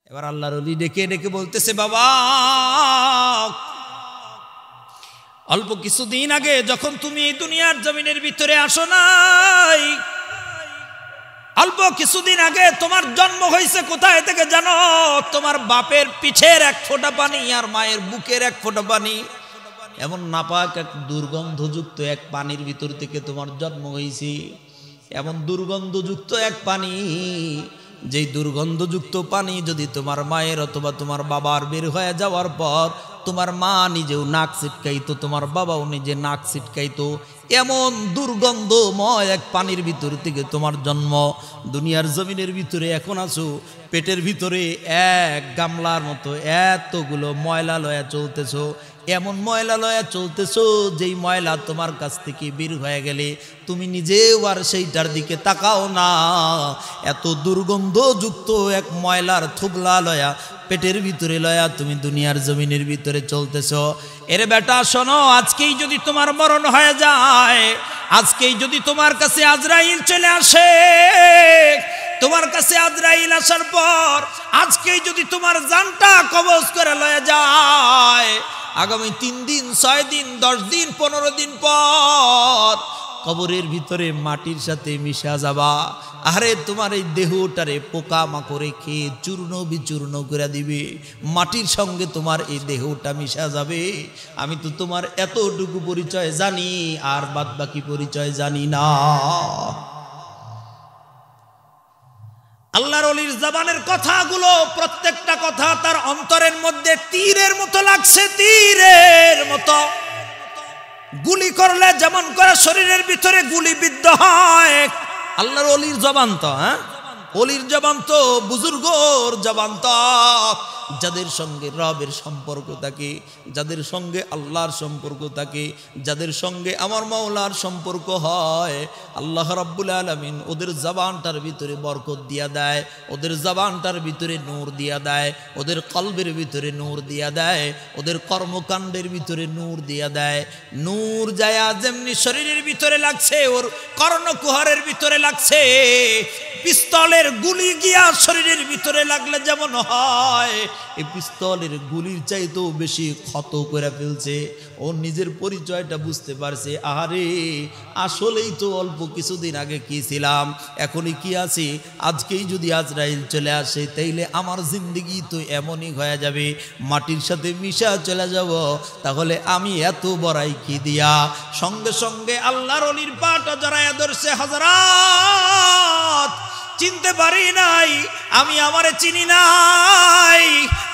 এবার আল্লাহর ওলি ডেকে ডেকে বলতেছে, বাবা অল্প কিছুদিন আগে যখন তুমি এই দুনিয়ার জমিনের ভিতরে আসো নাই, অল্প কিছুদিন আগে তোমার জন্ম হয়েছে কোথায় থেকে জানো? তোমার বাপের পিঠের এক ফোঁটা পানি আর মায়ের বুকের এক ফোঁটা পানি, এমন নাপাক এক দুর্গন্ধযুক্ত এক পানির ভিতর থেকে তোমার জন্ম হয়েছে। এমন দুর্গন্ধযুক্ত এক পানি, যেই দুর্গন্ধযুক্ত পানি যদি তোমার মায়ের অথবা তোমার বাবার বের হয়ে যাওয়ার পর তোমার মা নিজেও নাক ছিটকাইতো, তোমার বাবাও নিজে নাক ছিটকাইতো, এমন দুর্গন্ধময় এক পানির ভিতর থেকে তোমার জন্ম। দুনিয়ার জমিনের ভিতরে এখন আছো, পেটের ভিতরে এক গামলার মতো এতগুলো ময়লা লয়া চলতেছো, এমন ময়লা লয়া চলতেছো যেই ময়লা তোমার কাছ থেকে বের হয়ে গেলে তুমি নিজেও আর সেইটার দিকে তাকাও না। এত দুর্গন্ধযুক্ত এক ময়লার থুবলা লয়া পেটের ভিতরে লয়া তুমি দুনিয়ার জমিনের ভিতরে চলতেছো। এরে বেটা শোনো, আজকেই যদি তোমার মরণ হয়ে যায়, আজকেই যদি তোমার কাছে আজরাইল চলে আসে, তোমার কাছে আজরাইল আসার পর আজকেই যদি তোমার জানটা কবজ করে লয়ে যায়, আগামী 3 দিন 6 দিন 10 দিন 15 দিন পর কবরের ভিতরে মাটির সাথে মিশা যাবা। আরে তোমার এই দেহটারে পোকা মাকড়ে খেয়ে চূর্ণ বিচূর্ণ করে দিবে, মাটির সঙ্গে তোমার এই দেহটা মিশা যাবে। আমি তো তোমার এতটুকু পরিচয় জানি, আর বাদ বাকি পরিচয় জানি না। আল্লাহর ওলির জবানের কথাগুলো প্রত্যেকটা কথা তার অন্তরের মধ্যে তীরের মতো লাগছে, তীরের মতো। গুলি করলে যেমন করে শরীরের ভিতরে গুলি বিদ্ধ হয়, আল্লাহর ওলির জবান তো, ওলির জবান তো বুজুর্গর জবান তো। যাদের সঙ্গে রবের সম্পর্ক থাকে, যাদের সঙ্গে আল্লাহর সম্পর্ক থাকে, যাদের সঙ্গে আমার মাওলার সম্পর্ক হয়, আল্লাহ রাব্বুল আলামিন ওদের জবানটার ভিতরে বরকত দিয়া দেয়, ওদের জবানটার ভিতরে নূর দিয়া দেয়, ওদের কলবের ভিতরে নূর দিয়া দেয়, ওদের কর্মকাণ্ডের ভিতরে নূর দিয়া দেয়। নূর যায়া যেমনি শরীরের ভিতরে লাগছে, ওর কর্ণকুহরের ভিতরে লাগছে, পিস্তলের গুলি গিয়া শরীরের ভিতরে লাগলে যেমন হয়, এই পিস্তলের গুলির চাইতেও বেশি ক্ষত করে ফেলছে। ও নিজের পরিচয়টা বুঝতে পারছে, আরে আসলেই তো অল্প কিছুদিন আগে কি ছিলাম, এখনই কি আছি। আজকেই যদি আজরাইল চলে আসে তাইলে আমার জিন্দেগি তো এমনই হয়ে যাবে, মাটির সাথে মিশা চলে যাব। তাহলে আমি এত বড়াই কি দিয়া? সঙ্গে সঙ্গে আল্লাহর ওলির পাটা জড়ায়া ধরছে, হযরত চিনতে পারি নাই, আমি আমারে চিনি নাই,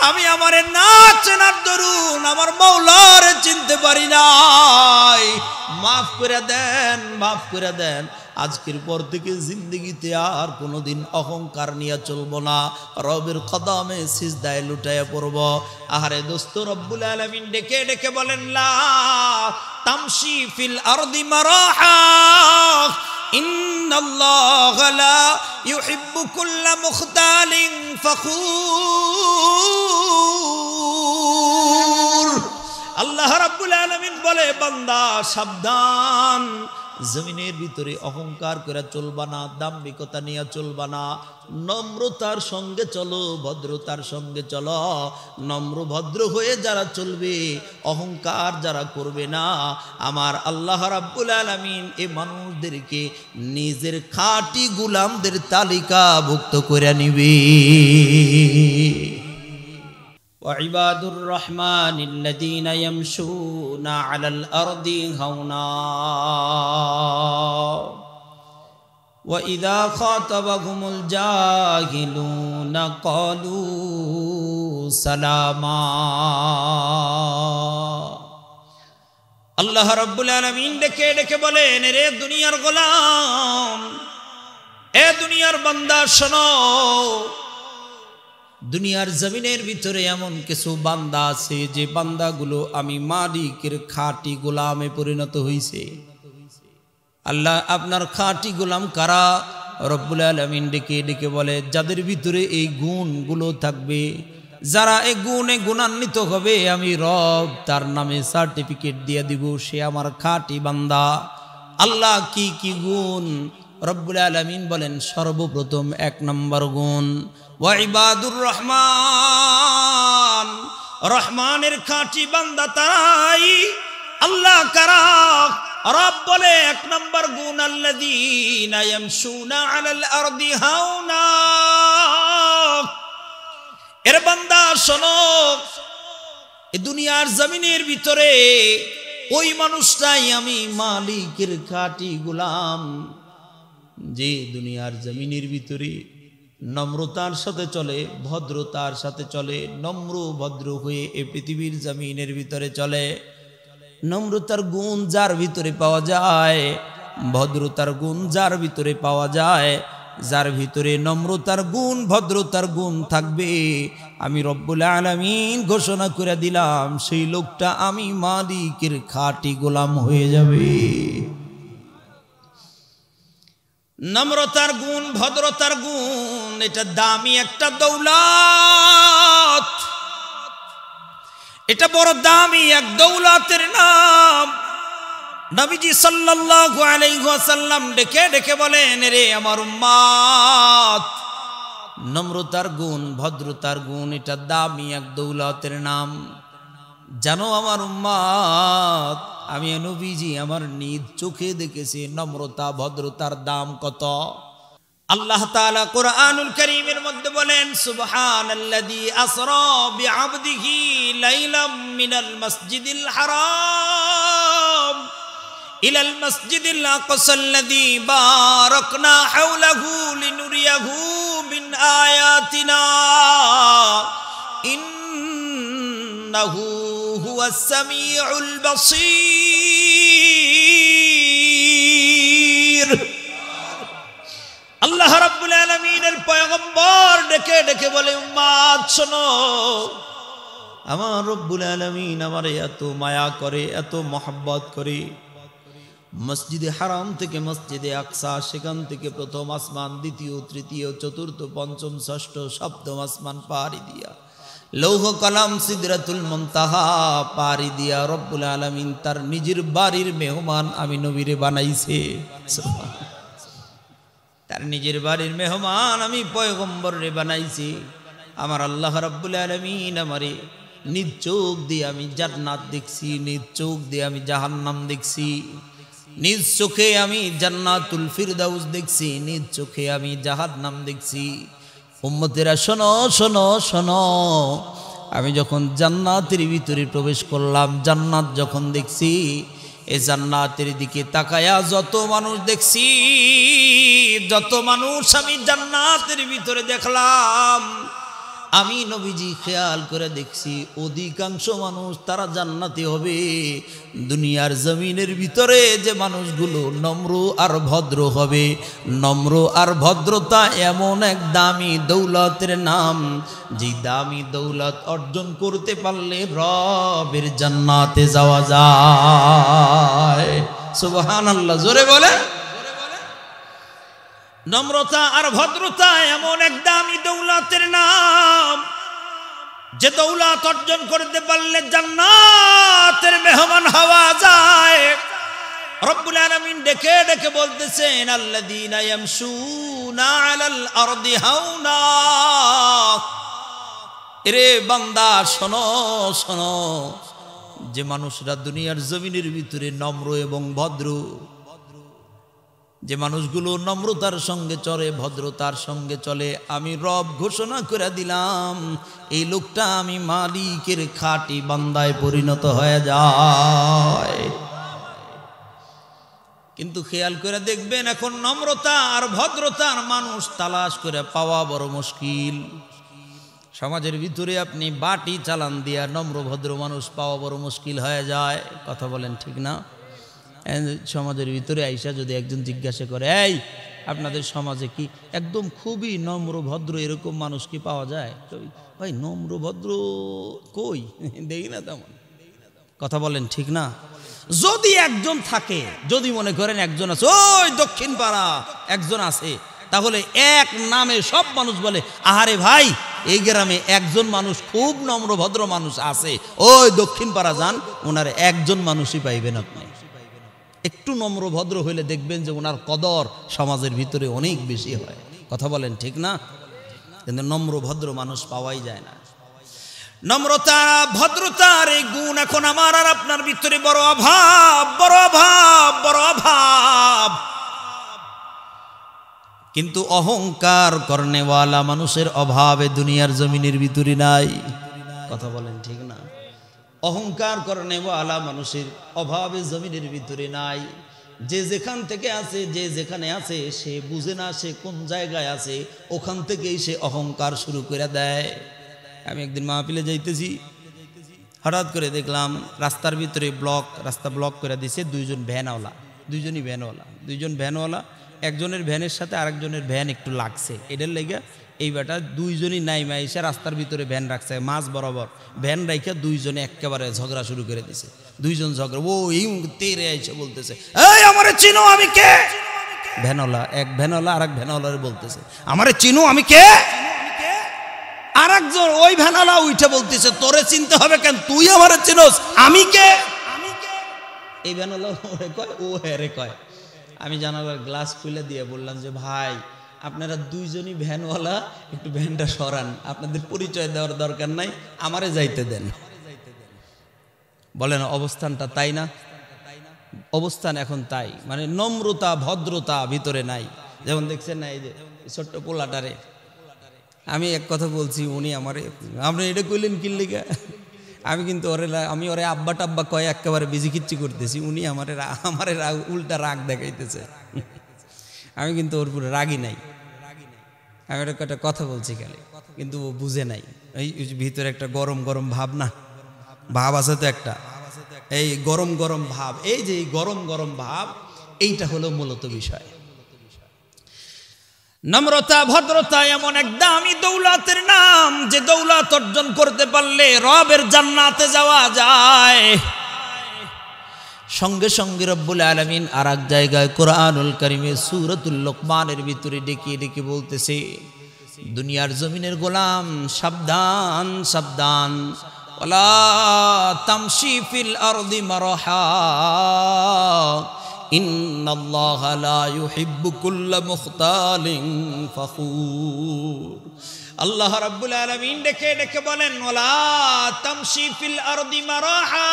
আমি আমারে না চেনার দরুন আমার মাওলারে চিনতে পারি নাই, মাফ করে দেন, মাফ করে দেন। আজকের পর থেকে জিন্দেগিতে আর কোনোদিন অহংকার নিয়ে চলবো না, রবের কদমে সিজদায় লুটাইয়া পড়ব। আহারে দোস্ত, রব্বুল আলামিন ডেকে ডেকে বলেন, লা তামশি ফিল আরদি মারাহা ইন্নাল্লাহা লা ইউহিব্বু কুল্লা মুখতালিন ফখুর। আল্লাহ রাব্বুল আলামিন বলে, বান্দা সাবধান, জমিনের ভিতরে অহংকার করে চলবা না, দাম্ভিকতা নিয়ে চলবা না, নম্রতার সঙ্গে চলো, ভদ্রতার সঙ্গে চলো। নম্র ভদ্র হয়ে যারা চলবে, অহংকার যারা করবে না, আমার আল্লাহ রাব্বুল আলামিন এই মানুষদেরকে নিজের খাঁটি গোলামদের তালিকাভুক্ত করে নিবে। وعباد الرحمن الذين يمشون على الأرض هونا وإذا خاطبهم الجاهلون قالوا سلاما। আল্লাহ রাব্বুল আলামিন ডেকে ডেকে বলেন, রে দুনিয়ার গোলাম, এ দুনিয়ার বান্দা শোনো, দুনিয়ার জমিনের ভিতরে এমন কিছু বান্দা আছে যে বান্দাগুলো আমি মালিকের খাঁটি গোলামে পরিণত হইছে। আল্লাহ আপনার খাঁটি গোলাম কারা? রব্বুল আলামিন ডেকে ডেকে বলে, যাদের ভিতরে এই গুণগুলো থাকবে, যারা এই গুণে গুণান্বিত হবে, আমি রব তার নামে সার্টিফিকেট দিয়ে দিব, সে আমার খাঁটি বান্দা। আল্লাহ কি কি গুণ? রব্বুল আলামিন বলেন, সর্বপ্রথম 1 নম্বর গুণ, ওয়া ইবাদুর রহমান, রহমানের খাঁটি বান্দা তারাই। আল্লাহ কারা? রব বলে 1 নম্বর গুণ আল্লাযীনা ইয়ামশুনা আলাল আরদি হাওনা। এর বান্দা শোনো, এই দুনিয়ার জমিনের ভিতরে ওই মানুষটাই আমি মালিকের খাঁটি গোলাম, যে দুনিয়ার জমিনের ভিতরে নম্রতার সাথে চলে, ভদ্রতার সাথে চলে, নম্র ভদ্র হয়ে এই পৃথিবীর জমিনের ভিতরে চলে। নম্রতার গুণ যার ভিতরে পাওয়া যায়, ভদ্রতার গুণ যার ভিতরে পাওয়া যায়, যার ভিতরে নম্রতার গুণ ভদ্রতার গুণ থাকবে, আমি রব্বুল আলামিন ঘোষণা করে দিলাম সেই লোকটা আমি মালিকের খাঁটি গোলাম হয়ে যাবে। নম্রতার গুণ ভদ্রতার গুণ এটা দামি একটা দৌলত, এটা বড় দামি এক দৌলতের নাম। নবীজি সাল্লাল্লাহু আলাইহি ওয়াসাল্লাম ডেকে ডেকে বলেন, রে আমার উম্মত, নম্রতার গুণ ভদ্রতার গুণ এটা দামি এক দৌলতের নাম। জানো আমার উম্মত, আমি নবীজি আমার নিজ চোখে দেখেছি নম্রতা ভদ্রতার দাম কত। আল্লাহ তাআলা কুরআনুল কারীমের মধ্যে বলেন, সুবহানাল্লাযী আসরা বিআবদিহি লাইলাম মিনাল মাসজিদিল হারাম ইলাল মাসজিদিল আকসাল্লাযী বারাকনা হাওলাহু লিনুরিয়াহু মিন আয়াতিনা ইন্নাহু হুয়াস সামিউল বাসীর। আল্লাহ রাব্বুল আলামিনের পয়গম্বর ডেকে ডেকে বলে, উম্মত শোনো, আমার রব্বুল আলামিন আমারে এত মায়া করে, এত মহব্বত করে। মসজিদে হারাম থেকে মসজিদে আকসা, সেখান থেকে প্রথম আসমান, দ্বিতীয় তৃতীয় চতুর্থ পঞ্চম ষষ্ঠ সপ্তম আসমান পাড়ি দিয়া, লৌহ কলাম সিদরাতুল মুনতাহা পাড়ি দিয়া রব্বুল আলামিন তার নিজের বাড়ির মেহমান আমি নবীরে বানাইছে। তার নিজের বাড়ির মেহমান আমি পয়গম্বরে বানাইছি। আমার আল্লাহ রাব্বুল আলামিন আমারে নিজ চোখ দিয়ে আমি জান্নাত দেখছি, নিজ চোখ দিয়ে আমি জাহান্নাম দেখছি, নিজ চোখে আমি জান্নাতুল ফিরদাউস দেখছি, নিজ চোখে আমি জাহান্নাম দেখছি। উম্মতেরা শোনো শোনো শোনো, আমি যখন জান্নাতের ভিতরে প্রবেশ করলাম, জান্নাত যখন দেখছি, এই জান্নাতের দিকে তাকায়া যত মানুষ দেখছি, যত মানুষ আমি জান্নাতের ভিতরে দেখলাম, আমি নবীজি খেয়াল করে দেখছি অধিকাংশ মানুষ তারা জান্নাতি হবে দুনিয়ার জমিনের ভিতরে যে মানুষগুলো নম্র আর ভদ্র হবে। নম্র আর ভদ্রতা এমন এক দামি দৌলতের নাম, যে দামি দৌলত অর্জন করতে পারলে রবের জান্নাতে যাওয়া যায়। সুবহানাল্লাহ, জোরে বলে। নম্রতা আর ভদ্রতা এমন এক দামি দৌলতের নাম, যে দৌলত অর্জন করতে পারলে জান্নাতের মেহমান হওয়া যায়। রব্বুল আলামিন ডেকে ডেকে বলতেছেন, আল্লাযীনা ইয়ামশুনা আলাল আরদি হাওনা। এরে বান্দা শোনো শোনো, যে মানুষরা দুনিয়ার জমিনের ভিতরে নম্র এবং ভদ্র, যে মানুষগুলো নম্রতার সঙ্গে চলে, ভদ্রতার সঙ্গে চলে, আমি রব ঘোষণা করে দিলাম এই লোকটা আমি মালিকের খাঁটি বান্দায় পরিণত হয়ে যায়। কিন্তু খেয়াল করে দেখবেন, এখন নম্রতা আর ভদ্রতার মানুষ তালাশ করে পাওয়া বড় মুশকিল। সমাজের ভিতরে আপনি বাটি চালান দিয়া নম্র ভদ্র মানুষ পাওয়া বড় মুশকিল হয়ে যায়। কথা বলেন ঠিক না? সমাজের ভিতরে আইসা যদি একজন জিজ্ঞাসা করে, এই আপনাদের সমাজে কি একদম খুবই নম্র ভদ্র এরকম মানুষ কি পাওয়া যায়? ভাই নম্র ভদ্র কই, দেখি না তেমন। কথা বলেন ঠিক না? যদি একজন থাকে, যদি মনে করেন একজন আছে, ওই দক্ষিণ পাড়া একজন আছে, তাহলে এক নামে সব মানুষ বলে, আহারে ভাই এই গ্রামে একজন মানুষ খুব নম্র ভদ্র মানুষ আছে, ওই দক্ষিণ পাড়া যান, ওনার একজন মানুষই পাইবেন আপনি। একটু নম্র ভদ্র হইলে দেখবেন যে ওনার কদর সমাজের ভিতরে অনেক বেশি হয়। কথা বলেন ঠিক না? কিন্তু নম্র ভদ্র মানুষ পাওয়াই যায় না। নম্রতা ভদ্রতার এই গুণ এখন আমার আর আপনার ভিতরে বড় অভাব, বড় অভাব, বড় অভাব। কিন্তু অহংকার করনেওয়ালা মানুষের অভাবে দুনিয়ার জমিনের ভিতরে নাই। কথা বলেন ঠিক না? অহংকার করনেওয়ালা মানুষের অভাবে জমিনের ভিতরে নাই। যে যেখান থেকে আছে, যে যেখানে আছে, সে বুঝে না সে কোন জায়গায় আছে, ওখান থেকেই সে অহংকার শুরু করে দেয়। আমি একদিন মাহফিলে যাইতেছি, হঠাৎ করে দেখলাম রাস্তার ভিতরে রাস্তা ব্লক করে দিছে দুইজন ভ্যানওয়ালা, দুইজন ভ্যানওয়ালা, একজনের ভ্যানের সাথে আরেকজনের ভ্যান একটু লাগছে, এটার লেগে এই বেটা দুইজনই নাইমা এসে রাস্তার ভিতরে ভ্যান রাখছে, মাঝ বরাবর ভ্যান রাইখা দুইজনে একেবারে ঝগড়া শুরু করে দিছে। দুইজন ঝগড়া, ও এই তেরে এসে বলতেছে, এই আমারে চিনো আমি কে? ভ্যানওয়ালা, এক ভ্যানওয়ালা আর এক ভ্যানওয়ালারে বলতেছে, আমারে চিনো আমি কে? আর একজন ওই ভ্যানওয়ালা উঠে বলতেছে, তোরে চিনতে হবে কেন, তুই আমারে চিনোস, আমি কে? এই ভ্যানওয়ালা ওরে কয়, ও হ্যাঁ রে কয়। আমি জানালার গ্লাস খুলে দিয়ে বললাম যে ভাই আপনারা দুইজনই ভ্যানওয়ালা, একটু ভ্যানটা সরান, আপনাদের পরিচয় দেওয়ার দরকার নাই, আমারে যাইতে দেন। বলেন অবস্থানটা তাই না? অবস্থান এখন তাই, মানে নম্রতা ভদ্রতা ভিতরে নাই। যেমন দেখছেন না এই যে ছোট্ট পোলাটারে আমি এক কথা বলছি, উনি আমারে, আপনি এটা কইলেন কিল্লিগা? আমি কিন্তু আমি ওরে আব্বা টাব্বা কয়ে একেবারে বিজি কিচ্ছি করতেছি, উনি আমারে উল্টা রাগ দেখাইতেছে। আমি কিন্তু ওর পুরো রাগই নাই, আমি একটা কথা বলছি গেলে, কিন্তু ও বুঝে নাই। এই ভিতরে একটা গরম গরম ভাব না, ভাব আছে তো একটা, এই গরম গরম ভাব, এই যে এই গরম গরম ভাব, এইটা হলো মূলত বিষয়। নম্রতা ভদ্রতা এমন এক দামি দৌলতের নাম, যে দৌলত অর্জন করতে পারলে রবের জান্নাতে যাওয়া যায়। সঙ্গে সঙ্গে রব্বুল আলামিন আর এক জায়গায় কোরআনুল কারীমে সূরাতুল লোকমানের ভিতরে ডেকে ডেকে বলতেছে, দুনিয়ার জমিনের গোলাম সাবধান সাবধান, ওয়ালা তামশি ফিল আরদি মারহা, ইন্নাল্লাহা লা ইউহিব্বু কুল্লা মুখতালিন ফখুর। আল্লাহ রাব্বুল আলামিন ডেকে ডেকে বলেন, ওয়ালা তামশি ফিল আরদি মারহা,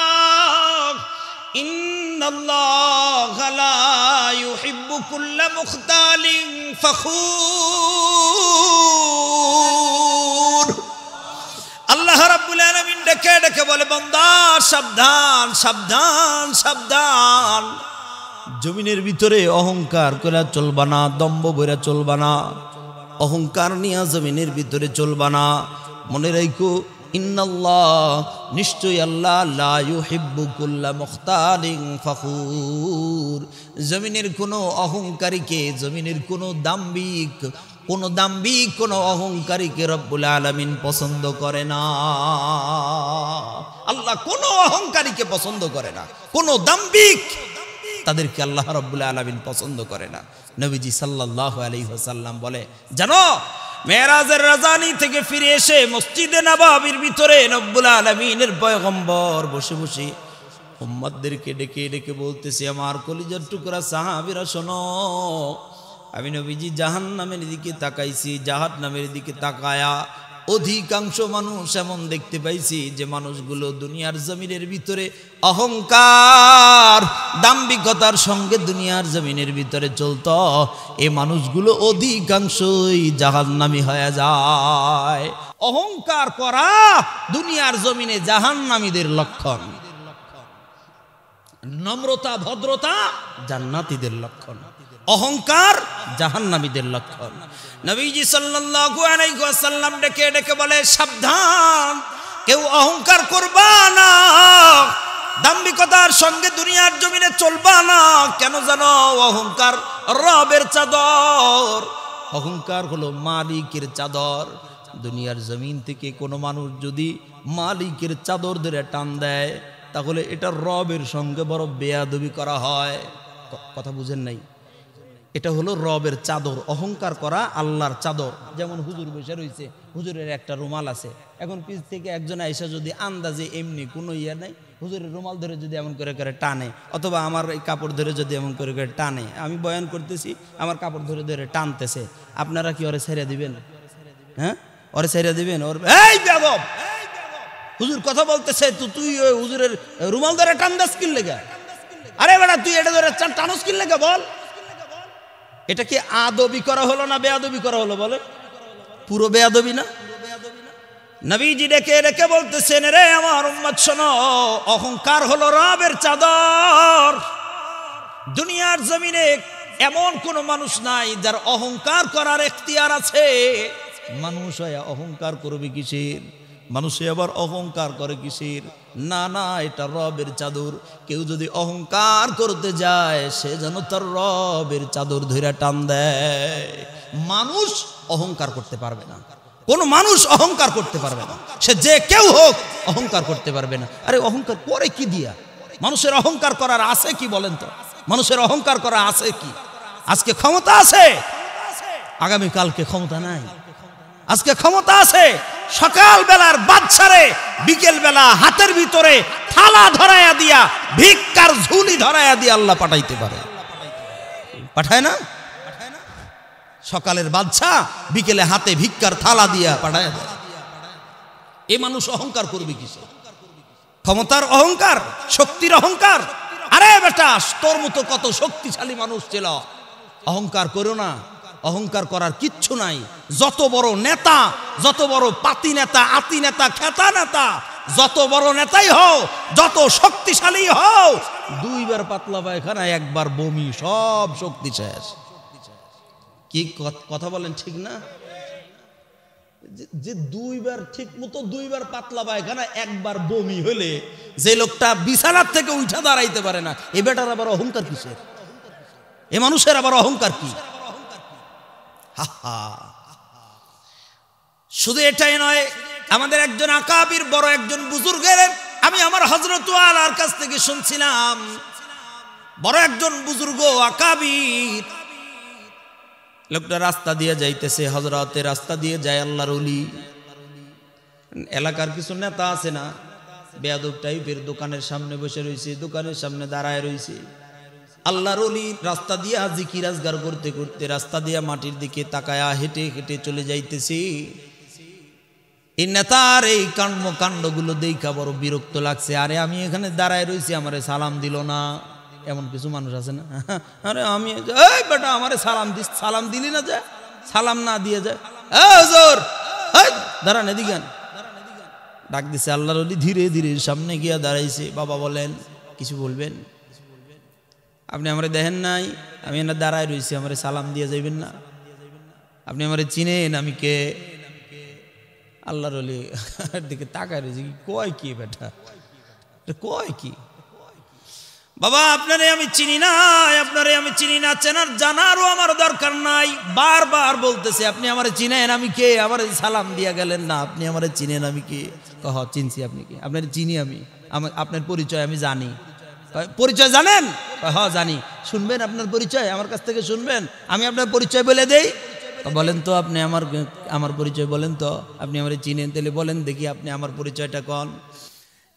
ইন্নাল্লাহা লা ইউহিব্বু কুল্লা মুখতালিন ফখুর। আল্লাহ রাব্বুল আলামিন ডেকে ডেকে বলে, বান্দা সাবধান সাবধান সাবধান, জমিনের ভিতরে অহংকার করে চলবা না, দম্ভ বইরা চলবা না, অহংকার নিয়ে জমিনের ভিতরে চলবা না। মনে রাখো, ইন্নাল্লাহ নিশ্চয় আল্লাহ লা ইউহিব্বু কুল্লা মুখতালিন ফখুর, জমিনের কোনো অহংকারীকে, জমিনের কোনো দাম্ভিক কোনো অহংকারীকে রব্বুল আলামিন পছন্দ করে না। আল্লাহ কোনো অহংকারীকে পছন্দ করে না, কোনো দাম্ভিক তাদেরকে আল্লাহ রাব্বুল আলামিন পছন্দ করে না। নবীজি সাল্লাল্লাহু আলাইহি ওয়াসাল্লাম বলে, জানো মেরাজের রাজধানী থেকে ফিরে এসে মসজিদে নববীর ভিতরে রব্বুল আলামিনের পয়গম্বর বসে বসে উম্মতদেরকে ডেকে ডেকে বলতেছে, আমার কলিজার টুকরা সাহাবীরা শোনো, আমি নবীজি জাহান্নামের দিকে তাকাইছি, জাহান্নামের দিকে তাকায়া অধিকাংশ মানুষ এমন দেখতে পাইছি যে মানুষগুলো দুনিয়ার জমিনের ভিতরে অহংকার দাম্ভিকতার সঙ্গে দুনিয়ার জমিনের ভিতরে চলতো, এই মানুষগুলো অধিকাংশই জাহান্নামী হয়ে যায়। অহংকার করা দুনিয়ার জমিনে জাহান্নামীদের লক্ষণ, নম্রতা ভদ্রতা জান্নাতীদের লক্ষণ, অহংকার জাহান্নামীদের লক্ষণ। নবীজি সাল্লাল্লাহু আলাইহি ওয়াসাল্লাম ডেকে ডেকে বলে, সাবধান, কেউ অহংকার করবা না, দাম্ভিকতার সঙ্গে দুনিয়ার জমিনে চলবা না। কেন জানো? অহংকার রবের চাদর, অহংকার হলো মালিকের চাদর। দুনিয়ার জমিন থেকে কোনো মানুষ যদি মালিকের চাদর ধরে টান দেয়, তাহলে এটা রবের সঙ্গে বড় বেয়াদবি করা হয়। কথা বুঝেন নাই? এটা হলো রবের চাদর, অহংকার করা আল্লাহর চাদর। যেমন হুজুর বসে রয়েছে, হুজুরের একটা রুমাল আছে, এখন পিছ থেকে একজন আইসা যদি আন্দাজে এমনি কোনো ইয়ে নাই, হুজুরের রুমাল ধরে যদি এমন করে করে টানে, অথবা আমার এই কাপড় ধরে যদি এমন করে করে টানে, আমি বয়ান করতেছি, আমার কাপড় ধরে ধরে টানতেছে, আপনারা কি ওরে ছেড়ে দিবেন? হ্যাঁ ওরে ছেড়ে দিবেন? ওর এই বেয়াদব হুজুর কথা বলতেছে, তুই ওই হুজুরের রুমাল ধরে টান দাস কিল লেগা? আরে বেটা তুই এটা ধরে টানুস কিল লেগা বল? এটা কি আদবি করা হলো না বেয়াদবি করা হলো? বলে পুরো বেয়াদবি না? নবীজি ডেকে ডেকে বলতেছেন, রে আমার উম্মত শোনো, অহংকার হলো রবের চাদর। দুনিয়ার জমিনে এমন কোন মানুষ নাই যার অহংকার করার এখতিয়ার আছে। মানুষ অহংকার করবে কিসের? মানুষে আবার অহংকার করে কিসের? না না, এটা রবের চাদর। কেউ যদি অহংকার করতে যায় সে যেন তার রবের চাদর ধরে টান দেয়। মানুষ অহংকার করতে পারবে না, কোন মানুষ অহংকার করতে পারবে না, সে যে কেউ হোক অহংকার করতে পারবে না। আরে অহংকার করে কি দিয়া? মানুষের অহংকার করার আছে কি বলেন তো? মানুষের অহংকার করা আছে কি? আজকে ক্ষমতা আছে, আগামী কালকে ক্ষমতা নাই। আজকে ক্ষমতা আছে, সকাল বেলার বাচ্চারে বিকেল বেলা হাতের ভিতরে থালা ধরাইয়া দিয়া, ভিক্ষার ঝুলি ধরাইয়া দিয়া আল্লাহ পাঠাইতে পারে। পাঠায় না? সকালের বাচ্চা বিকেলে হাতে ভিক্ষার থালা দিয়া পাঠায় দেয়। এ মানুষ অহংকার করবে কিসে? ক্ষমতার অহংকার, শক্তির অহংকার। আরে বেটা, তোর মতো কত শক্তিশালী মানুষ ছিল, অহংকার করো না। অহংকার করার কিচ্ছু নাই। যত বড় নেতা, যত বড় পাতি নেতা, আতি নেতা, খেতা নেতা, যত বড় নেতাই হও, যত শক্তিশালী হও, দুইবার পাতলা পায়খানা, একবার বমি, সব শক্তি শেষ। কি কথা বলেন ঠিক না? যে দুইবার ঠিক মতো, দুইবার পাতলা পায়খানা, একবার বমি হলে যে লোকটা বিছানার থেকে উঠে দাঁড়াইতে পারে না, এ বেটার আবার অহংকার কিসের? এ মানুষের আবার অহংকার কি? শুধু এটাই নয়, আমাদের একজন আকাবির, বড় একজন বুজুর্গের, আমি আমার হযরত আলার কাছ থেকে শুনছিলাম, বড় একজন বুজুর্গ আকাবির, লোকটা রাস্তা দিয়ে যাইতেছে, হযরতে রাস্তা দিয়ে যায় আল্লাহর ওলি। এলাকার কিছু নেতা আছে না, বেয়াদব টাইপের, দোকানের সামনে বসে রয়েছে, দোকানের সামনে দাঁড়ায় রয়েছে। আল্লাহর ওলি রাস্তা দিয়া জিকির আজগার করতে করতে রাস্তা দিয়া মাটির দিকে তাকায়া হেঁটে হেঁটে চলে যাইতেছি। এই নেতার এই কর্মকাণ্ডগুলো দেখা বড় বিরক্ত লাগছে। আরে আমি এখানে দাঁড়ায় রয়েছি, আমারে সালাম দিল না। এমন কিছু মানুষ আছে না? আরে আমি, এই বেটা আমারে সালাম দিস, সালাম দিলি না, যায় সালাম না দিয়ে যায়, হুজুর দাঁড়ান এদিকে ডাক দিছে। আল্লাহর ওলি ধীরে ধীরে সামনে গিয়া দাঁড়াইছে। বাবা বলেন, কিছু বলবেন? আপনি আমারে দেখেন নাই? আমি এনে দাঁড়ায় রয়েছি, আমারে সালাম দিয়ে যাইবেন না? আপনি আমারে চিনেন আমি কে? আল্লাহর ওলি দিকে তাকায় রয়েছে। কয় কি বেটা, কয় কি? বাবা আপনারে আমি চিনি না, আপনারে আমি চিনি না, চেনার জানারও আমার দরকার নাই। বারবার বলতেছে আপনি আমারে চিনেন আমি কে? আমারে সালাম দিয়া গেলেন না, আপনি আমারে চিনেন আমি কে? কহ চিনছি। আপনি কি? আপনার চিনি আমি, আপনার পরিচয় আমি জানি। পরিচয় জানেন? হ্যাঁ জানি। শুনবেন আপনার পরিচয়? আমার কাছ থেকে শুনবেন? আমি আপনার পরিচয় বলে দেই। বলেন তো আপনি আমার পরিচয় বলেন তো, আপনি আমারে চিনেন? তাহলে বলেন দেখি আপনি আমার পরিচয়টা কোন?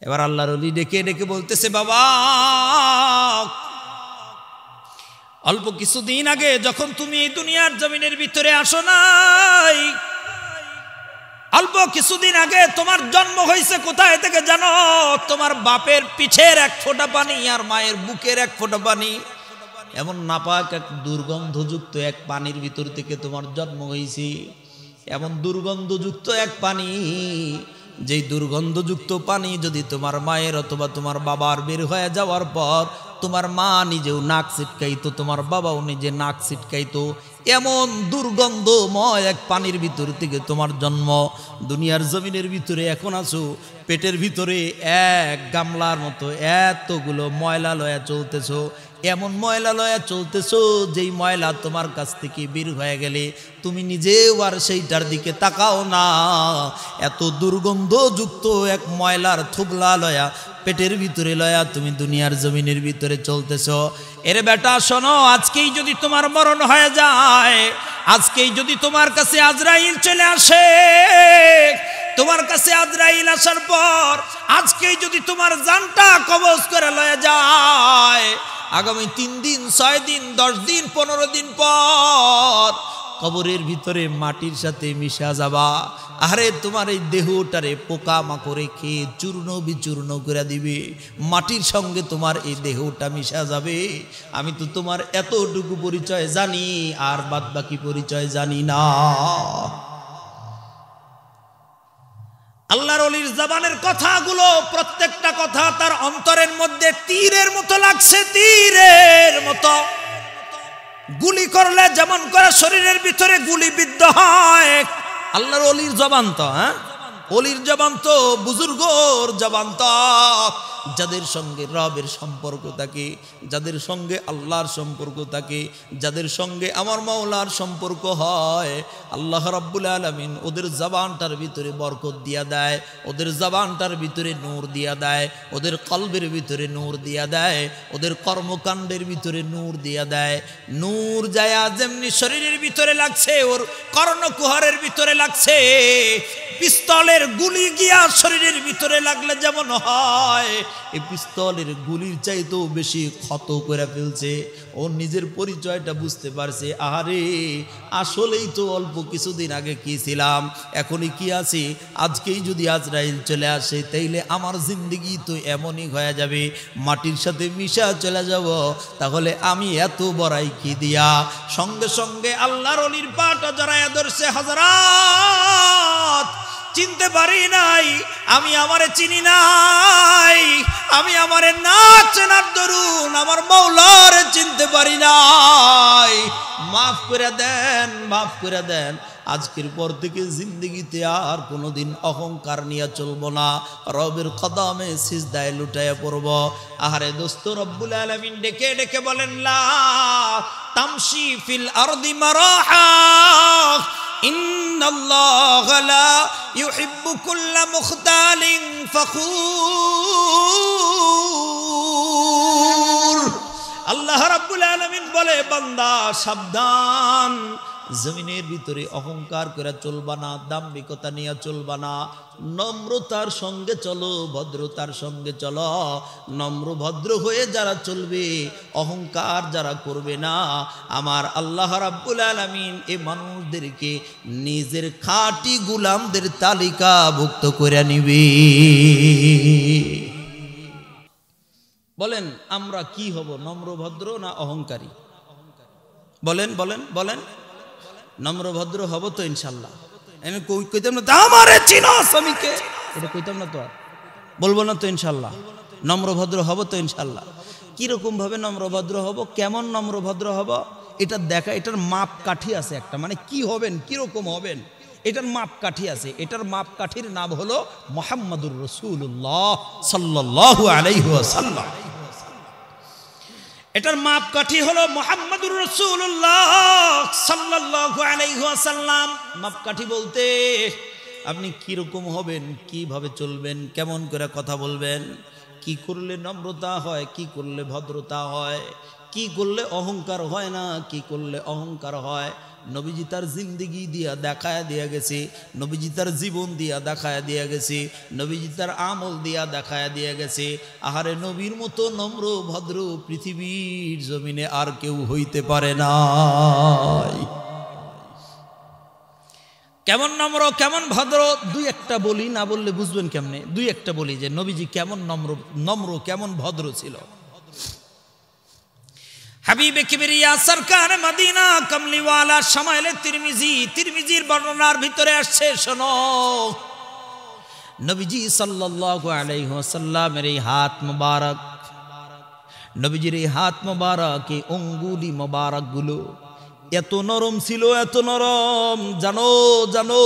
এবার আল্লাহর ওলি ডেকে ডেকে বলতেছে, বাবা অল্প কিছুদিন আগে যখন তুমি এই দুনিয়ার জমিনের ভিতরে আসো নাই, অল্প কিছুদিন আগে তোমার জন্ম হয়েছে কোথায় থেকে জানো? তোমার বাপের পিঠের এক ফোঁটা পানি আর মায়ের বুকের এক ফোঁটা পানি, এমন নাপাক এক দুর্গন্ধযুক্ত এক পানির ভিতর থেকে তোমার জন্ম হয়েছে। এমন দুর্গন্ধযুক্ত এক পানি, যেই দুর্গন্ধযুক্ত পানি যদি তোমার মায়ের অথবা তোমার বাবার বের হয়ে যাওয়ার পর তোমার মা নিজেও নাক ছিটকাইতো, তোমার বাবাও নিজে নাক ছিটকাইতো, এমন দুর্গন্ধময় এক পানির ভিতর থেকে তোমার জন্ম। দুনিয়ার জমিনের ভিতরে এখন আছো, পেটের ভিতরে এক গামলার মতো এতগুলো ময়লা লয়া চলতেছো, এমন ময়লা লয়া চলতেছো যেই ময়লা তোমার কাছ থেকে বের হয়ে গেলে তুমি নিজেও আর সেইটার দিকে তাকাও না। এত দুর্গন্ধযুক্ত এক ময়লার থুবলা লয়া পেটের ভিতরে লয়া তুমি দুনিয়ার জমিনের ভিতরে চলতেছো। এরে বেটা শোনো, আজকেই যদি তোমার মরণ হয়ে যায়, আজকেই যদি তোমার কাছে আজরাইল চলে আসে, তোমার কাছে আজরাইল আসার পর আজকেই যদি তোমার জানটা কবজ করে লয়ে যায়, আগামী 3 দিন 6 দিন 10 দিন 15 দিন পর কবরের ভিতরে মাটির সাথে মিশা যাবা। আরে তোমার এই দেহটারে পোকা মাকড়ে খেয়ে চূর্ণ বিচূর্ণ করে দিবে, মাটির সঙ্গে তোমার এই দেহটা মিশা যাবে। আমি তো তোমার এতটুকু পরিচয় জানি, আর বাদ বাকি পরিচয় জানি না। আল্লাহর ওলির জবানের কথাগুলো প্রত্যেকটা কথা তার অন্তরের মধ্যে তীরের মতো লাগছে, তীরের মতো। গুলি করলে যেমন করে শরীরের ভিতরে গুলি বিদ্ধ হয়। আল্লাহর ওলির জবান তো, ওলির জবান তো, বুজুর্গর জবান তো, যাদের সঙ্গে রবের সম্পর্ক থাকে, যাদের সঙ্গে আল্লাহর সম্পর্ক থাকে, যাদের সঙ্গে আমার মাওলার সম্পর্ক হয়, আল্লাহ রাব্বুল আলামিন ওদের জবানটার ভিতরে বরকত দিয়া দেয়, ওদের জবানটার ভিতরে নূর দিয়া দেয়, ওদের কলবের ভিতরে নূর দিয়া দেয়, ওদের কর্মকাণ্ডের ভিতরে নূর দিয়া দেয়। নূর যায়া যেমনি শরীরের ভিতরে লাগছে, ওর কর্ণকুহরের ভিতরে লাগছে, পিস্তলের গুলি গিয়া শরীরের ভিতরে লাগলে যেমন হয়, এই পিস্তলের গুলির চাইতেও বেশি ক্ষত করে ফেলছে। ও নিজের পরিচয়টা বুঝতে পারছে, আরে আসলেই তো অল্প কিছুদিন আগে কি ছিলাম, এখনই কি আছি। আজকেই যদি আজরাইল চলে আসে তাইলে আমার জিন্দেগি তো এমনই হয়ে যাবে, মাটির সাথে মিশা চলে যাব। তাহলে আমি এত বড়াই কি দিয়া? সঙ্গে সঙ্গে আল্লাহর ওলির পাটা জড়ায়া ধরছে, হযরত চিনতে পারি নাই, আমি আমারে চিনি নাই, আমি আমারে না চেনার দরুন আমার মাওলারে চিনতে পারি নাই, মাফ করে দেন, মাফ করে দেন। আজকের পর থেকে জিন্দেগিতে আর কোনোদিন অহংকার নিয়ে চলবো না, রবের কদমে সিজদায় লুটাইয়া পড়ব। আহারে দোস্ত, রব্বুল আলামিন ডেকে ডেকে বলেন, লা তামশি ফিল আরদি মারাহা ইন্নাল্লাহা লা ইউহিব্বু কুল্লা মুখতালিন ফখুর। আল্লাহ রাব্বুল আলামিন বলে, বান্দা সাবধান, জমিনের ভিতরে অহংকার করে চলবা না, দাম্ভিকতা নিয়ে চলবা না, নম্রতার সঙ্গে চলো, ভদ্রতার সঙ্গে চলো। নম্র ভদ্র হয়ে যারা চলবে, অহংকার যারা করবে না, আমার আল্লাহ রাব্বুল আলামিন এই মানুষদেরকে নিজের খাঁটি গোলামদের তালিকাভুক্ত করে নিবে। বলেন আমরা কি হব, নম্র ভদ্র না অহংকারী? বলেন বলেন বলেন। নম্র ভদ্র হব তো ইনশাল্লাহ। আমি কইতাম না আমারে চিনস আমি কে, এটা কইতাম না তো, আর বলবো না তো ইনশাল্লাহ। নম্র ভদ্র হব তো ইনশাল্লাহ। কিরকম ভাবে নম্র ভদ্র হব, কেমন নম্র ভদ্র হব, এটা দেখা, এটার মাপ কাঠি আছে একটা, মানে কি হবেন, কিরকম হবেন, এটার মাপ কাঠি আছে। এটার মাপ কাঠির নাম হলো মুহাম্মাদুর রাসূলুল্লাহ সাল্লাল্লাহু আলাইহি ওয়াসাল্লাম। এটার মাপকাঠি হলো মুহাম্মাদুর রাসূলুল্লাহ সাল্লাল্লাহু আলাইহি ওয়াসাল্লাম। মাপকাঠি বলতে আপনি কিরকম হবেন, কিভাবে চলবেন, কেমন করে কথা বলবেন, কি করলে নম্রতা হয়, কি করলে ভদ্রতা হয়, কি করলে অহংকার হয় না, কি করলে অহংকার হয়। নবীজি তার জিন্দেগি দিয়া দেখায় দিয়া গেছে, নবীজি তার জীবন দিয়া দেখায় দিয়া গেছে, নবীজি তার আমল দিয়া দেখায় দিয়া গেছে। আহারে নবীর মতো নম্র ভদ্র পৃথিবীর জমিনে আর কেউ হইতে পারে না। কেমন নম্র, কেমন ভদ্র, দুই একটা বলি, না বললে বুঝবেন কেমনে। দুই একটা বলি যে নবীজি কেমন নম্র কেমন ভদ্র ছিল। হাবিবে কিবরিয়া সরকার মদিনা কমলিওয়ালা শামাইলে তিরমিজির বর্ণনার ভিতরে আসছে, শোনো, নবীজি সাল্লাল্লাহু আলাইহি ওয়াসাল্লামের এই হাত মুবারক, নবীজির এই হাত মুবারক, এই অঙ্গুলি মুবারক গুলো এত নরম ছিল, এত নরম, জানো জানো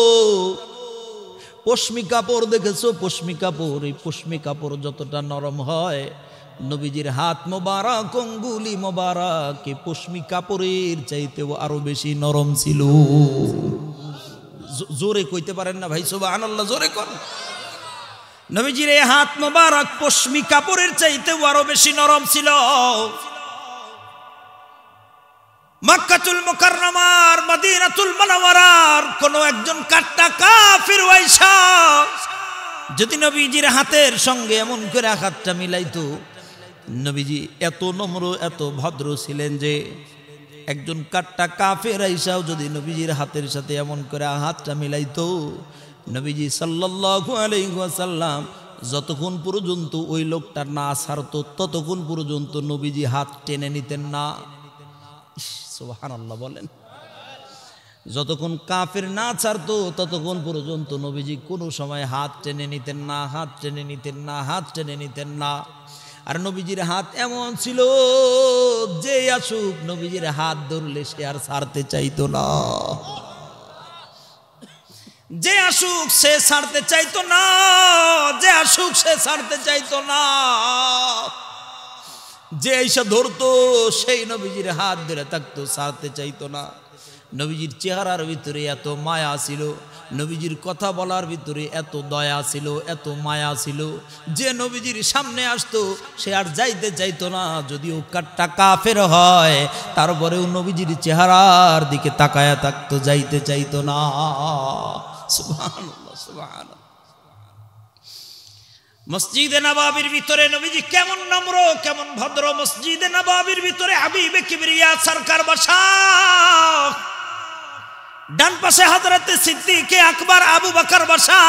পশমি কাপড় দেখেছো, পশমি কাপড়, এই পশমি কাপড় যতটা নরম হয়, নবীজির হাত মোবারক, অঙ্গুলি মোবারক পশমি কাপড়ের চাইতেও আরো বেশি নরম ছিল। জোরে কইতে পারেন না ভাই? সুবহানাল্লাহ, জোরে কর। নবীজির এই হাত মোবারক পশমি কাপড়ের চাইতেও আরো বেশি নরম ছিল। মক্কাতুল মুকাররমার, মদিনাতুল মুনাওয়ারার কোন একজন কাট্টা কাফির ওয়াইসা যদি নবীজির হাতের সঙ্গে এমন করে হাতটা মিলাইতো, নবীজি এত নম্র এত ভদ্র ছিলেন যে একজন কাট্টা কাফের আইসাও যদি নবীজির হাতের সাথে এমন করে হাতটা মিলাইতো, নবীজি সাল্লাল্লাহু আলাইহি ওয়াসাল্লাম যতক্ষণ পর্যন্ত ওই লোকটা না ছাড়তো ততক্ষণ পর্যন্ত নবীজি হাত টেনে নিতেন না। সুবহানাল্লাহ বলেন। যতক্ষণ কাফের না ছাড়তো ততক্ষণ পর্যন্ত নবীজি কোনো সময় হাত টেনে নিতেন না, হাত টেনে নিতেন না, হাত টেনে নিতেন না। আর নবীজির হাত এমন ছিল যে আসুক নবীজির হাত ধরলে সে আর ছাড়তে চাইতো না, যে আসুক সে ছাড়তে চাইতো না, যে আসুক সে ছাড়তে চাইতো না। যে এসে ধরতো সেই নবীজির হাত ধরে থাকতো, ছাড়তে চাইতো না। নবীজির চেহারার ভিতরে এত মায়া ছিল, নবীজির কথা বলার ভিতরে এত দয়া ছিল, এত মায়া ছিল, যে নবীজির সামনে আসতো সে আর যাইতে চাইতো না। যদিও কাট্টা কাফের হয় তারপরেও নবীজির চেহারার দিকে তাকায়া থাকতো, যাইতে চাইতো না। সুবহানাল্লাহ, সুবহানাল্লাহ। মসজিদে নববীর ভিতরে নবীজি কেমন নম্র, কেমন ভদ্র। মসজিদে নববীর ভিতরে হাবিবে কিবরিয়া সরকার বসা, ডান পাশে হযরতে সিদ্দিক আকবর আবু বকর বসা,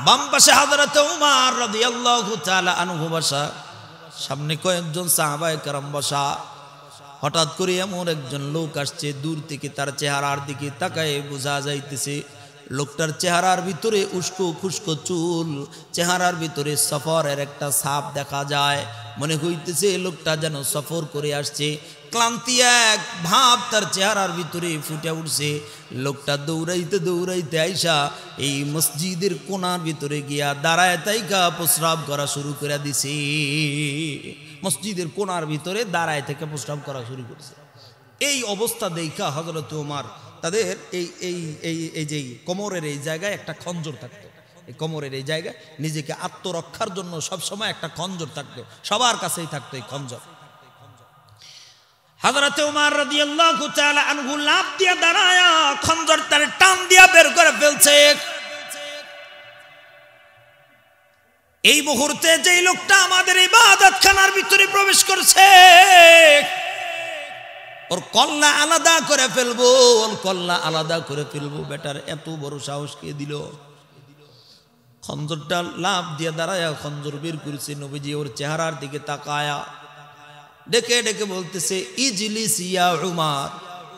বাম পাশে হযরতে উমর রাদিয়াল্লাহু তাআলা আনহু বসা, সামনে কয়েকজন সাহাবায়ে কেরাম বসা। হঠাৎ করে এমন একজন লোক আসছে, দূর থেকে তার চেহারার দিকে তাকায় বোঝা যাইতেছে লোকটার চেহারার ভিতরে উস্কো খুস্কো চুল, চেহারার ভিতরে সফরের একটা ছাপ দেখা যায়। মনে হইতেছে লোকটা যেন সফর করে আসছে, ক্লান্তি এক ভাব তার চেহারার ভিতরে ফুটে উঠছে। লোকটা দৌড়াইতে দৌড়াইতে আইসা এই মসজিদের কোণার ভিতরে গিয়া দাঁড়ায় তাইকা প্রস্রাব করা শুরু করে দিছে। মসজিদের কোণার ভিতরে দাঁড়ায় থেকে প্রস্রাব করা শুরু করছে। এই অবস্থা দেখা হযরত ওমর তাদের এই যে কোমরের এই জায়গায় একটা খঞ্জর থাকতো, এই কোমরের এই জায়গায় নিজেকে আত্মরক্ষার জন্য সবসময় একটা খঞ্জর থাকতো, সবার কাছেই থাকতো এই খঞ্জর। হযরত ওমর রাদিয়াল্লাহু তাআলা আনহু লাফ দিয়ে দাঁড়ায়া খঞ্জর তার টান দিয়া বের করে ফেলছে। এই মুহূর্তে যেই লোকটা আমাদের ইবাদতখানার ভিতরে প্রবেশ করছে ওর কল্লা আলাদা করে ফেলবো, ওর কল্লা আলাদা করে ফেলবো। বেটার এত বড় সাহস কে দিল? খঞ্জরটা লাফ দিয়ে দাঁড়ায়া খঞ্জর বের করেছে। নবীজি ওর চেহারার দিকে তাকায়া ডেকে ডেকে বলতেছে, ইজলিস ইয়া উমর,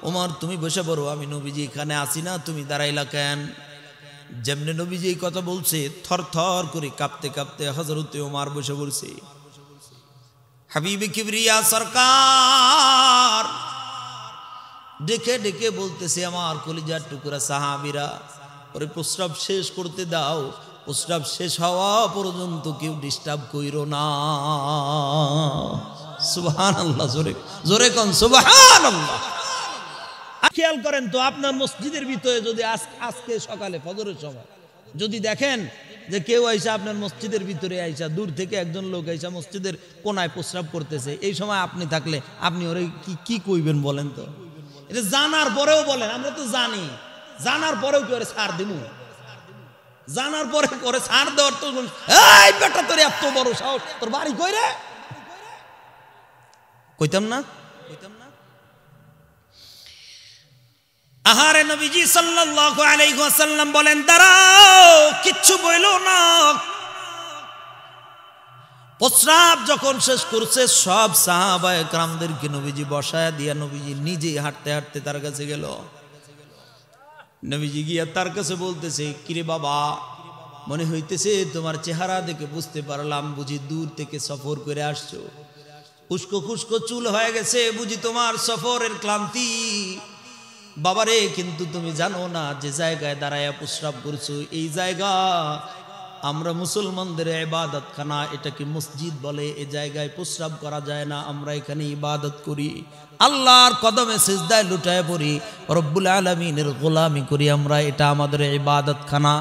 ওমর তুমি বসে পড়ো, আমি নবীজি এখানে আসি না, তুমি দাঁড়াইলা কেন? যেমনি নবীজি এই কথা বলছে থর থর করে কাঁপতে কাঁপতে হযরত ওমর বসে পড়ছে। হাবিবে কিবরিয়া সরকার ডেকে ডেকে বলতেছে, আমার কলিজার টুকরা সাহাবীরা, ওরে প্রস্রাব শেষ করতে দাও, প্রস্রাব শেষ হওয়া পর্যন্ত কেউ ডিস্টার্ব কইরো না। সুবহানাল্লাহ, জোরে জোরে কোন সুবহানাল্লাহ। খেয়াল করেন তো আপনার মসজিদের ভিতরে যদি আজকে সকালে ফজরের সময় যদি দেখেন যে কেউ আইসা আপনার মসজিদের ভিতরে আইসা, দূর থেকে একজন লোক আইসা মসজিদের কোনায় প্রস্রাব করতেছে, এই সময় আপনি থাকলে আপনি ওরে কি কইবেন বলেন তো? এটা জানার পরেও বলেন, আমরা তো জানি, জানার পরেও কি ওরে ছাড় দিব? জানার পরে করে ছাড় দেওয়ার তো, এই বেটা তোর এত বড় সাহস, তোর বাড়ি কই রে? কইতাম না, কইতাম না। আহারে নবীজি সাল্লাল্লাহু আলাইহি ওয়াসাল্লাম বলেন, দাঁড়াও, কিচ্ছু বইলো না। প্রস্রাব যখন শেষ করছে সব সাহাবায়ে কেরামদেরকে নবীজি বসায় দিয়া নবীজি নিজেই হাঁটতে হাঁটতে তার কাছে গেল। নবীজি গিয়া তার কাছে বলতেছে, কিরে বাবা, মনে হইতেছে তোমার চেহারা দেখে বুঝতে পারলাম বুঝি দূর থেকে সফর করে আসছো, উস্কো খুস্কো চুল হয়ে গেছে, বুঝি তোমার সফরের ক্লান্তি। বাবারে, কিন্তু তুমি জানো না যে জায়গায় দাঁড়ায়া প্রস্রাব করছো এই জায়গা আমরা মুসলমানদের ইবাদতখানা, এটাকে মসজিদ বলে। এই জায়গায় প্রস্রাব করা যায় না, আমরা এখানে ইবাদত করি, আল্লাহর কদমে সিজদায় লুটায় পড়ি, রব্বুল আলামিনের গোলামি করি আমরা, এটা আমাদের ইবাদতখানা।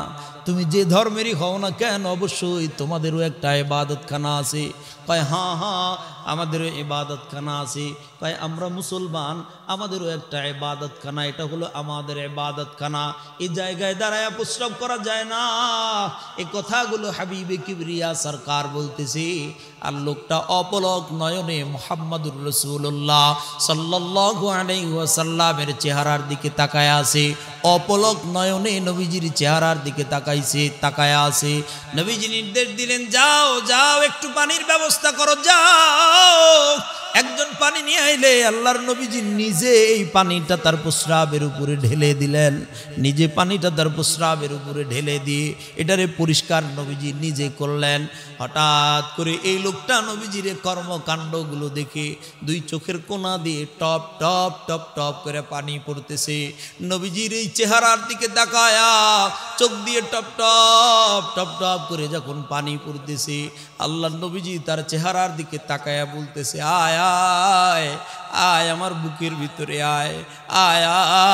তুমি যে ধর্মেরই হও না কেন অবশ্যই তোমাদেরও একটা ইবাদতখানা আছে। কয় হ্যাঁ হ্যাঁ আমাদেরও ইবাদতখানা আছে। কয় আমরা মুসলমান, আমাদেরও একটা ইবাদতখানা, এটা হলো আমাদের ইবাদতখানা। এই জায়গায় দাঁড়ায় প্রস্রাব করা যায় না। এই কথাগুলো হাবিবে কিবরিয়া সরকার বলতেছে। আর লোকটা অপলক নয়নে মুহাম্মাদুর রাসূলুল্লাহ সাল্লাল্লাহু আলাইহি ওয়াসাল্লামের চেহারার দিকে তাকায় আছে। অপলক নয়নে নবীজির চেহারার দিকে তাকায় আছে। নবীজি নির্দেশ দিলেন, যাও যাও একটু পানির ব্যবস্থা করো, যাও। একজন পানি নিয়ে আইলে আল্লাহর নবীজি নিজে এই পানিটা তার প্রস্রাবের উপরে ঢেলে দিলেন। নিজে পানিটা তার প্রস্রাবের উপরে ঢেলে দিয়ে এটারে পরিষ্কার নবীজি নিজে করলেন। হঠাৎ করে এই লোকটা নবীজির কর্মকাণ্ডগুলো দেখে দুই চোখের কোনা দিয়ে টপ টপ টপ টপ করে পানি পড়তেছে। নবীজির এই চেহারার দিকে তাকায়া চোখ দিয়ে টপ টপ টপ টপ করে যখন পানি পড়তেছে, আল্লাহ নবীজি তার চেহারার দিকে তাকায়া বলতেছে, আয় আয় আয় আমার বুকের ভিতরে আয়, আয়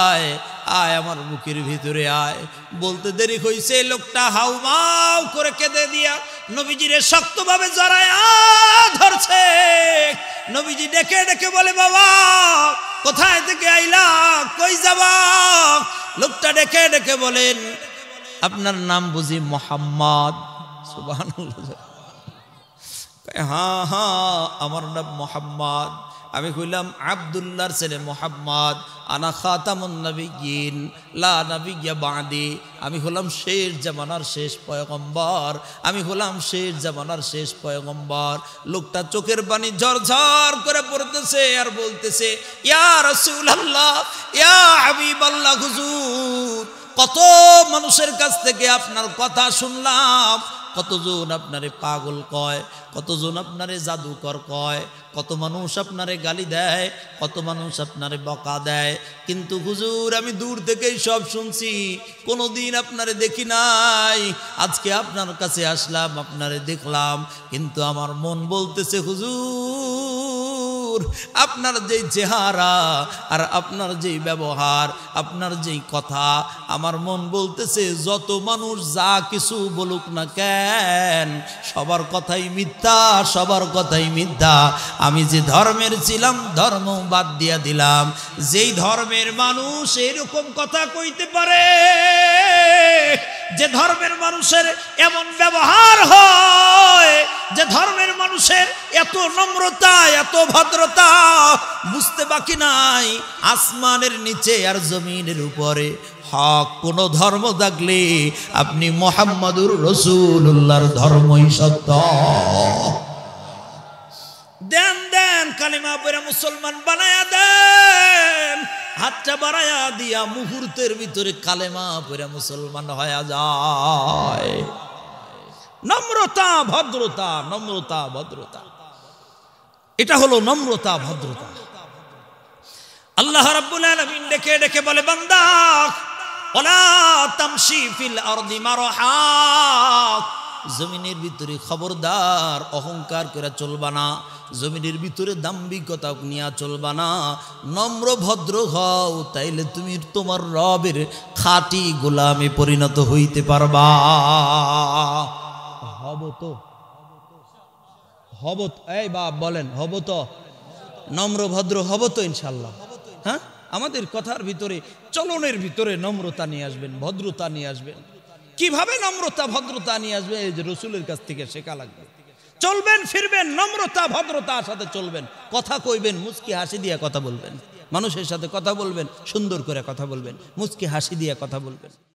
আয় আয় আমার বুকের ভিতরে আয়। বলতে দেরি হইছে, লোকটা হাউমাউ করে কেঁদে দিয়া নবীজিরে শক্তভাবে জড়ায়া ধরছে। নবীজি ডেকে ডেকে বলে, বাবা কোথায় থেকে আইলা, কই যাবা? লোকটা ডেকে ডেকে বলেন, আপনার নাম বুঝি মোহাম্মদ? সুবহানাল্লাহ। হ্যাঁ হ্যাঁ আমার নাম মোহাম্মদ। আমি কইলাম আব্দুল্লাহর ছেলে মোহাম্মদ, আনা খাতামুন নবিয়্যিন লা নবিয়্যা বাদি। আমি হলাম শেষ জামানার শেষ পয়গম্বর, আমি হলাম শেষ জামানার শেষ পয়গম্বর। লোকটা চোখের পানি ঝরঝর করে পড়তেছে আর বলতেছে, ইয়া রাসূলুল্লাহ, ইয়া হাবিবাল্লাহ, হুজুর কত মানুষের কাছ থেকে আপনার কথা শুনলাম, কতজন আপনারে পাগল কয়, কতজন আপনারে জাদুকর কয়, কত মানুষ আপনারে গালি দেয়, কত মানুষ আপনারে বকা দেয়, কিন্তু হুজুর আমি দূর থেকেই সব শুনছি, কোনোদিন আপনারে দেখি নাই। আজকে আপনার কাছে আসলাম, আপনারে দেখলাম, কিন্তু আমার মন বলতেছে হুজুর আপনার যেই চেহারা আর আপনার যেই ব্যবহার, আপনার যেই কথা, আমার মন বলতেছে যত মানুষ যা কিছু বলুক না কেন সবার কথাই মিথ্যা, সবার কথাই মিথ্যা। আমি যে ধর্মের ছিলাম ধর্ম বাদ দিয়া দিলাম। যেই ধর্মের মানুষ এরকম কথা কইতে পারে, যে ধর্মের মানুষের এমন ব্যবহার হয়, যে ধর্মের মানুষের এত নম্রতা, এত ভদ্রতা, বুঝতে বাকি নাই আসমানের নিচে আর জমিনের উপরে হক কোন ধর্ম থাকলে আপনি মুহাম্মাদুর রাসূলুল্লাহর ধর্মই সত্য। দেন দেন কালিমা পড়ে মুসলমান বানায়া দেন, হাতটা বাড়ায়া দিয়া মুহূর্তের ভিতরে কালেমা পড়ে মুসলমান হয়ে যায়। নম্রতা ভদ্রতা, নম্রতা ভদ্রতা, এটা হলো নম্রতা ভদ্রতা। আল্লাহ রাব্বুল আলামিন ডেকে ডেকে বলে, বান্দা ওয়ালা তামশি ফিল আরদি মারহা, জমিনের ভিতরে খবরদার অহংকার করে চলবা না, জমিনের ভিতরে দাম্ভিকতা নিয়ে চলবা না, নম্র ভদ্র হও, তাইলে তুমি তোমার রবের খাঁটি গোলামে পরিণত হইতে পারবা। হব তো, হব, এই বাপ বলেন হব তো, নম্র ভদ্র হব তো ইনশাল্লাহ। হ্যাঁ, আমাদের কথার ভিতরে চলনের ভিতরে নম্রতা নিয়ে আসবেন, ভদ্রতা নিয়ে আসবেন। কিভাবে নম্রতা ভদ্রতা নিয়ে আসবে? এই যে রসুলের কাছ থেকে শেখা লাগবে। চলবেন ফিরবেন নম্রতা ভদ্রতার সাথে চলবেন, কথা কইবেন মুচকি হাসি দিয়ে কথা বলবেন, মানুষের সাথে কথা বলবেন সুন্দর করে কথা বলবেন, মুচকি হাসি দিয়ে কথা বলবেন।